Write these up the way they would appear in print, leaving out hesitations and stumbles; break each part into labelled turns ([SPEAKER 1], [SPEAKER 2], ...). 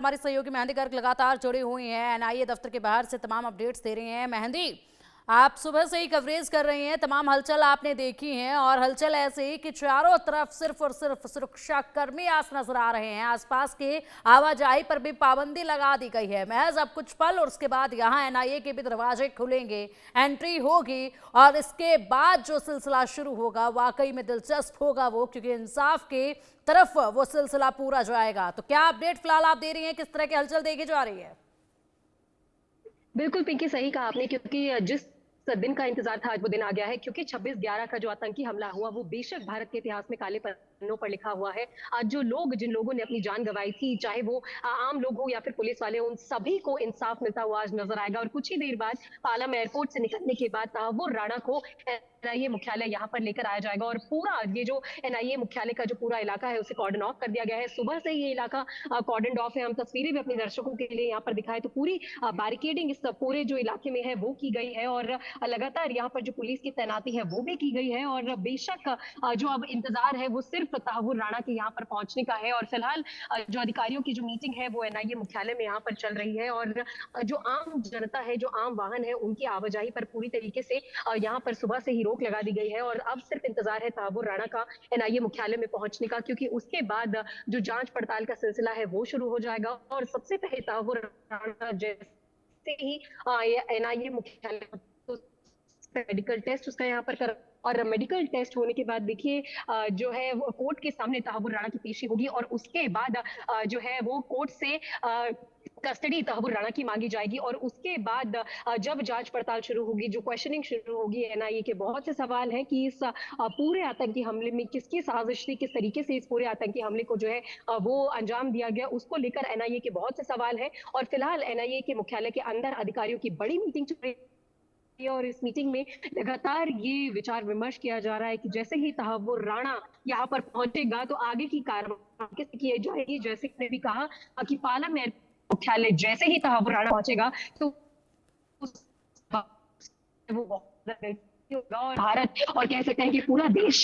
[SPEAKER 1] हमारी सहयोगी मेहंदी गर्ग लगातार जुड़ी हुई हैं एनआईए दफ्तर के बाहर से तमाम अपडेट्स दे रही हैं। मेहंदी, आप सुबह से ही कवरेज कर रही हैं, तमाम हलचल आपने देखी है और हलचल ऐसे ही कि चारों तरफ सिर्फ और सिर्फ सुरक्षा कर्मी आज नजर आ रहे हैं। आसपास के आवाजाही पर भी पाबंदी लगा दी गई है। महज अब कुछ पल और उसके बाद यहाँ एनआईए के भी दरवाजे खुलेंगे, एंट्री होगी और इसके बाद जो सिलसिला शुरू होगा वाकई में दिलचस्प होगा वो, क्योंकि इंसाफ के तरफ वो सिलसिला पूरा जाएगा। तो क्या अपडेट फिलहाल आप दे रही हैं, किस तरह की हलचल देखी जा रही है?
[SPEAKER 2] बिल्कुल पिंकी, सही कहा आपने, क्योंकि जिस दिन का इंतजार था आज वो दिन आ गया है। क्योंकि 26/11 का जो आतंकी हमला हुआ वो बेशक भारत के इतिहास में काले पन्नों पर लिखा हुआ है। आज जिन लोगों ने अपनी जान गंवाई थी, चाहे वो आम लोग हो या फिर पुलिस वाले, उन सभी को इंसाफ मिलता हुआ आज नजर आएगा। और कुछ ही देर बाद पालम एयरपोर्ट से निकलने के बाद तहव्वुर राणा को एनआईए मुख्यालय यहाँ पर लेकर आया जाएगा। और पूरा ये जो एनआईए मुख्यालय का जो पूरा इलाका है उसे कॉर्डन ऑफ कर दिया गया है। सुबह से ही ये इलाका कॉर्डन ऑफ है। हम तस्वीरें भी अपने दर्शकों के लिए यहाँ पर दिखाए तो पूरी बैरिकेडिंग इस पूरे जो इलाके में है वो की गई है और लगातार यहाँ पर जो पुलिस की तैनाती है वो भी की गई है। और बेशक जो अब इंतजार है वो सिर्फ तहव्वुर राणा के यहाँ पर पहुंचने का है। और फिलहाल जो अधिकारियों की जो मीटिंग है वो एनआईए मुख्यालय में यहाँ पर चल रही है। और जो आम जनता है, जो आम वाहन है, उनकी आवाजाही पर पूरी तरीके से यहाँ पर सुबह से ही रोक लगा दी गई है। और अब सिर्फ इंतजार है तहव्वुर राणा का एनआईए मुख्यालय में पहुंचने का, क्योंकि उसके बाद जो जांच पड़ताल का सिलसिला है वो शुरू हो जाएगा। और सबसे पहले तहव्वुर राणा जैसे ही एनआईए मुख्यालय मेडिकल टेस्ट उसका यहाँ पर कर, और मेडिकल टेस्ट होने के बाद देखिए जो है वो कोर्ट के सामने तहव्वुर राणा की पेशी होगी। और उसके बाद जो है वो कोर्ट से कस्टडी तहव्वुर राणा की मांगी जाएगी। और उसके बाद जब जांच पड़ताल शुरू होगी, जो क्वेश्चनिंग शुरू होगी, एनआईए के बहुत से सवाल हैं कि इस पूरे आतंकी हमले में किसकी साजिश थी, किस तरीके से इस पूरे आतंकी हमले को जो है वो अंजाम दिया गया, उसको लेकर एनआईए के बहुत से सवाल हैं। और फिलहाल एनआईए के मुख्यालय के अंदर अधिकारियों की बड़ी मीटिंग चल रही है। और इस मीटिंग में लगातार ये विचार विमर्श किया जा रहा है कि जैसे ही तहव्वुर राणा यहाँ पर पहुंचेगा तो आगे की कार्रवाई कैसे की जाएगी। जैसे ने भी कहा कि पालम मुख्यालय जैसे ही तहव्वुर राणा पहुंचेगा तो वो होगा। और भारत और कह सकते हैं कि पूरा देश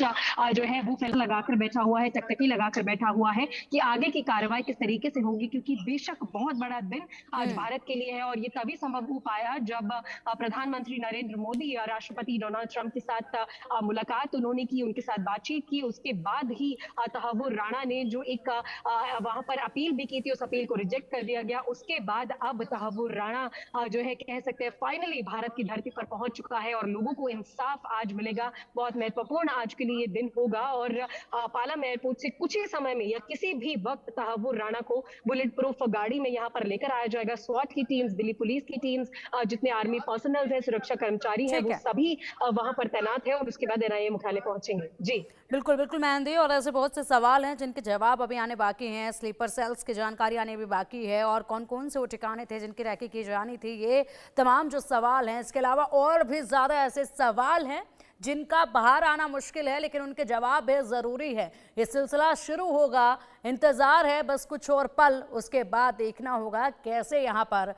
[SPEAKER 2] जो है वो फैसला लगाकर बैठा हुआ है, टकटकी लगाकर बैठा हुआ है कि आगे की कार्रवाई किस तरीके से होगी। क्योंकि बेशक बहुत बड़ा दिन आज भारत के लिए है और ये तभी संभव हो पाया जब प्रधानमंत्री नरेंद्र मोदी या राष्ट्रपति डोनाल्ड ट्रंप के साथ मुलाकात उन्होंने की, उनके साथ बातचीत की। उसके बाद ही तहव्वुर राणा ने जो एक वहां पर अपील भी की थी, उस अपील को रिजेक्ट कर दिया गया। उसके बाद अब तहव्वुर राणा जो है कह सकते हैं फाइनली भारत की धरती पर पहुंच चुका है और लोगों को इंसाफ आज मिलेगा। बहुत महत्वपूर्ण आज के लिए दिन होगा। और पालम एयरपोर्ट से कुछ ही समय में या किसी भी वक्त तहव्वुर राणा को बुलेट प्रूफ गाड़ी में यहाँ पर लेकर आया जाएगा। स्वाट की टीम्स, दिल्ली पुलिस की टीम्स, जितने आर्मी पर्सनल है, सुरक्षा कर्मचारी है,
[SPEAKER 1] ठीक
[SPEAKER 2] वो
[SPEAKER 1] है।
[SPEAKER 2] सभी वहां पर तैनात है और उसके बाद एनआईए मुख्यालय पहुंचेंगे। जी
[SPEAKER 1] बिल्कुल बिल्कुल मेहंदी, और ऐसे बहुत से सवाल हैं जिनके जवाब अभी आने बाकी हैं। स्लीपर सेल्स की जानकारी आने भी बाकी है और कौन कौन से वो ठिकाने थे जिनकी रैकी की जानी थी, ये तमाम जो सवाल हैं। इसके अलावा और भी ज़्यादा ऐसे सवाल हैं जिनका बाहर आना मुश्किल है, लेकिन उनके जवाब भी ज़रूरी है। ये सिलसिला शुरू होगा, इंतज़ार है बस कुछ और पल, उसके बाद देखना होगा कैसे यहाँ पर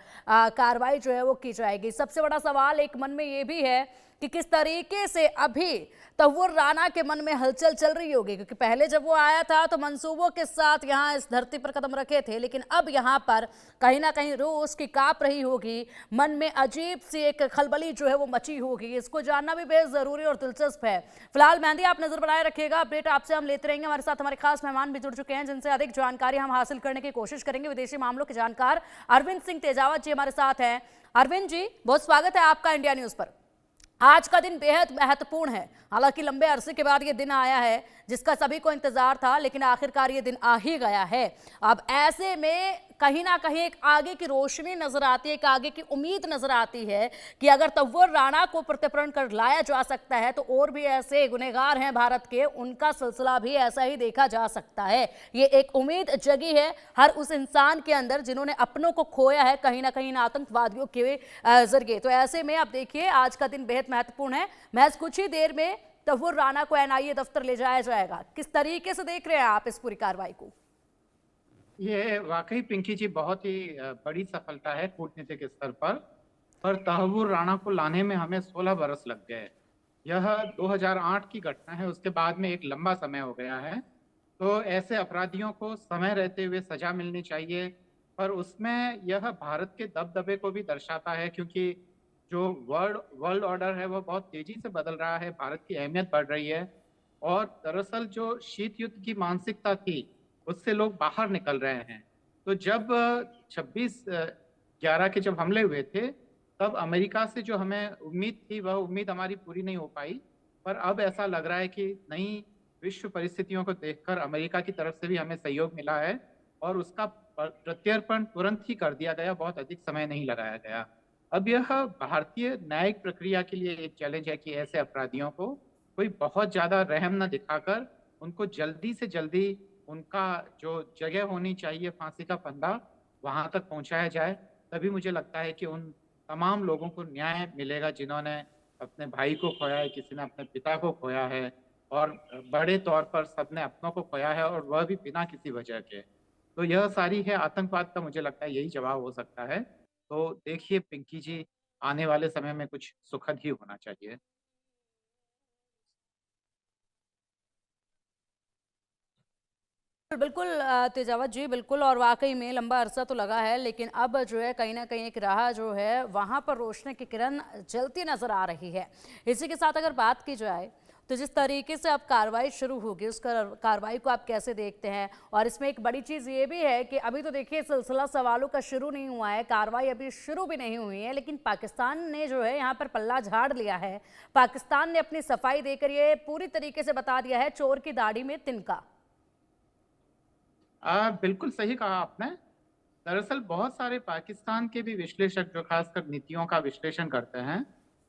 [SPEAKER 1] कार्रवाई जो है वो की जाएगी। सबसे बड़ा सवाल एक मन में ये भी है कि किस तरीके से अभी तहव्वुर राणा के मन में हलचल चल रही होगी, क्योंकि पहले जब वो आया था तो मंसूबों के साथ यहाँ इस धरती पर कदम रखे थे, लेकिन अब यहाँ पर कहीं ना कहीं रूह उसकी कांप रही होगी, मन में अजीब सी एक खलबली जो है वो मची होगी। इसको जानना भी बेहद जरूरी और दिलचस्प है। फिलहाल मेहंदी, आप नजर बनाए रखिएगा, अपडेट आपसे हम लेते रहेंगे। हमारे साथ हमारे खास मेहमान भी जुड़ चुके हैं जिनसे अधिक जानकारी हम हासिल करने की कोशिश करेंगे। विदेशी मामलों के जानकार अरविंद सिंह तेजावत जी हमारे साथ हैं। अरविंद जी, बहुत स्वागत है आपका इंडिया न्यूज पर। आज का दिन बेहद महत्वपूर्ण है, हालांकि लंबे अरसे के बाद ये दिन आया है जिसका सभी को इंतजार था, लेकिन आखिरकार ये दिन आ ही गया है। अब ऐसे में कहीं ना कहीं एक आगे की रोशनी नजर आती है, एक आगे की उम्मीद नजर आती है कि अगर तहव्वुर राणा को प्रत्यर्पण कर लाया जा सकता है तो और भी ऐसे गुनहगार हैं भारत के, उनका सिलसिला भी ऐसा ही देखा जा सकता है। ये एक उम्मीद जगी है हर उस इंसान के अंदर जिन्होंने अपनों को खोया है कहीं ना कहीं इन आतंकवादियों के जरिए। तो ऐसे में आप देखिए आज का दिन बेहद महत्वपूर्ण है। महज कुछ ही देर में तहव्वुर राणा को एनआईए दफ्तर ले जाया जाएगा। किस तरीके से देख रहे हैं आप इस पूरी कार्रवाई को?
[SPEAKER 3] ये वाकई पिंकी जी बहुत ही बड़ी सफलता है कूटनीतिक स्तर पर तहव्वुर राणा को लाने में हमें 16 बरस लग गए। यह 2008 की घटना है, उसके बाद में एक लंबा समय हो गया है। तो ऐसे अपराधियों को समय रहते हुए सजा मिलनी चाहिए पर उसमें यह भारत के दबदबे को भी दर्शाता है, क्योंकि जो वर्ल्ड वर्ल्ड ऑर्डर है वो बहुत तेजी से बदल रहा है, भारत की अहमियत बढ़ रही है और दरअसल जो शीत युद्ध की मानसिकता थी उससे लोग बाहर निकल रहे हैं। तो जब 26/11 के जब हमले हुए थे, तब अमेरिका से जो हमें उम्मीद थी वह उम्मीद हमारी पूरी नहीं हो पाई। पर अब ऐसा लग रहा है कि नई विश्व परिस्थितियों को देखकर अमेरिका की तरफ से भी हमें सहयोग मिला है और उसका प्रत्यर्पण तुरंत ही कर दिया गया, बहुत अधिक समय नहीं लगाया गया। अब यह भारतीय न्यायिक प्रक्रिया के लिए एक चैलेंज है कि ऐसे अपराधियों को कोई बहुत ज़्यादा रहम न दिखाकर उनको जल्दी से जल्दी उनका जो जगह होनी चाहिए फांसी का फंदा, वहाँ तक पहुँचाया जाए। तभी मुझे लगता है कि उन तमाम लोगों को न्याय मिलेगा जिन्होंने अपने भाई को खोया है, किसी ने अपने पिता को खोया है और बड़े तौर पर सबने अपनों को खोया है और वह भी बिना किसी वजह के। तो यह सारी है आतंकवाद का, मुझे लगता है यही जवाब हो सकता है। तो देखिए पिंकी जी, आने वाले समय में कुछ सुखद ही होना चाहिए।
[SPEAKER 1] बिल्कुल तेजावत जी, बिल्कुल। और वाकई में लंबा अरसा तो लगा है, लेकिन अब जो है कहीं ना कहीं एक राह जो है वहां पर रोशनी की किरण जलती नजर आ रही है। इसी के साथ अगर बात की जाए तो जिस तरीके से अब कार्रवाई शुरू होगी, उस कार्रवाई को आप कैसे देखते हैं? और इसमें एक बड़ी चीज़ ये भी है कि अभी तो देखिए सिलसिला सवालों का शुरू नहीं हुआ है, कार्रवाई अभी शुरू भी नहीं हुई है, लेकिन पाकिस्तान ने जो है यहाँ पर पल्ला झाड़ लिया है। पाकिस्तान ने अपनी सफाई देकर ये पूरी तरीके से बता दिया है, चोर की दाढ़ी में तिनका।
[SPEAKER 3] बिल्कुल सही कहा आपने। दरअसल बहुत सारे पाकिस्तान के भी विश्लेषक जो खासकर नीतियों का विश्लेषण करते हैं,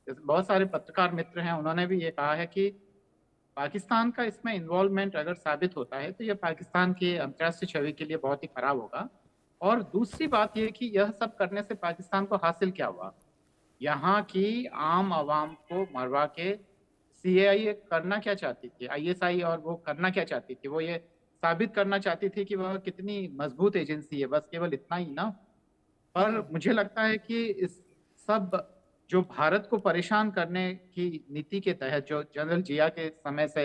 [SPEAKER 3] जैसे बहुत सारे पत्रकार मित्र हैं, उन्होंने भी ये कहा है कि पाकिस्तान का इसमें इन्वॉल्वमेंट अगर साबित होता है तो यह पाकिस्तान की अंतर्राष्ट्रीय छवि के लिए बहुत ही खराब होगा। और दूसरी बात यह कि यह सब करने से पाकिस्तान को हासिल क्या हुआ? यहाँ की आम आवाम को मरवा के सीएआई करना क्या चाहती थी, आईएसआई, और वो करना क्या चाहती थी? वो ये साबित करना चाहती थी कि वह कितनी मजबूत एजेंसी है, बस केवल इतना ही ना। पर मुझे लगता है कि इस सब जो भारत को परेशान करने की नीति के तहत जो जनरल जिया के समय से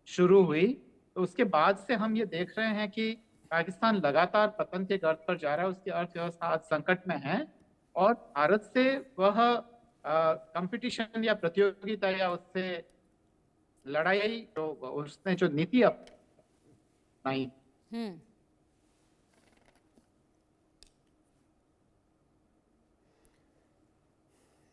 [SPEAKER 3] शुरू हुई, तो उसके बाद से हम ये देख रहे हैं कि पाकिस्तान लगातार पतन के गर्त पर जा रहा है, उसकी अर्थव्यवस्था आज संकट में है और भारत से वह कंपटीशन या प्रतियोगिता या उससे लड़ाई जो उसने जो नीति अपनाई।
[SPEAKER 1] हम्म।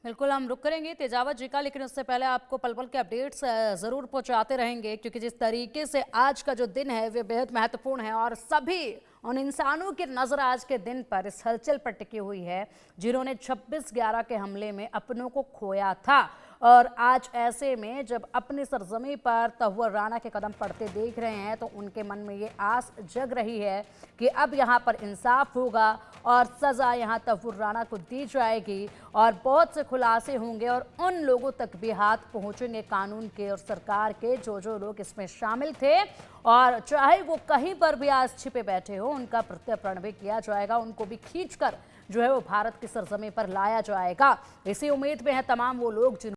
[SPEAKER 1] बिल्कुल, हम रुक करेंगे तेजावत जी का, लेकिन उससे पहले आपको पल पल के अपडेट्स ज़रूर पहुंचाते रहेंगे, क्योंकि जिस तरीके से आज का जो दिन है वे बेहद महत्वपूर्ण है और सभी उन इंसानों की नज़र आज के दिन पर इस हलचल पर टिकी हुई है जिन्होंने 26/11 के हमले में अपनों को खोया था। और आज ऐसे में जब अपनी सरजमी पर तहुवर राणा के कदम पड़ते देख रहे हैं तो उनके मन में ये आस जग रही है कि अब यहाँ पर इंसाफ होगा और सज़ा यहाँ तहुवर राणा को दी जाएगी और बहुत से खुलासे होंगे और उन लोगों तक भी हाथ पहुँचेंगे कानून के और सरकार के जो लोग इसमें शामिल थे, और चाहे वो कहीं पर भी आज छिपे बैठे हो उनका प्रत्यर्पण भी किया जाएगा, उनको भी खींचकर जो है वो भारत की सरजमी पर लाया जाएगा। इसी उम्मीद में है तमाम वो लोग जिन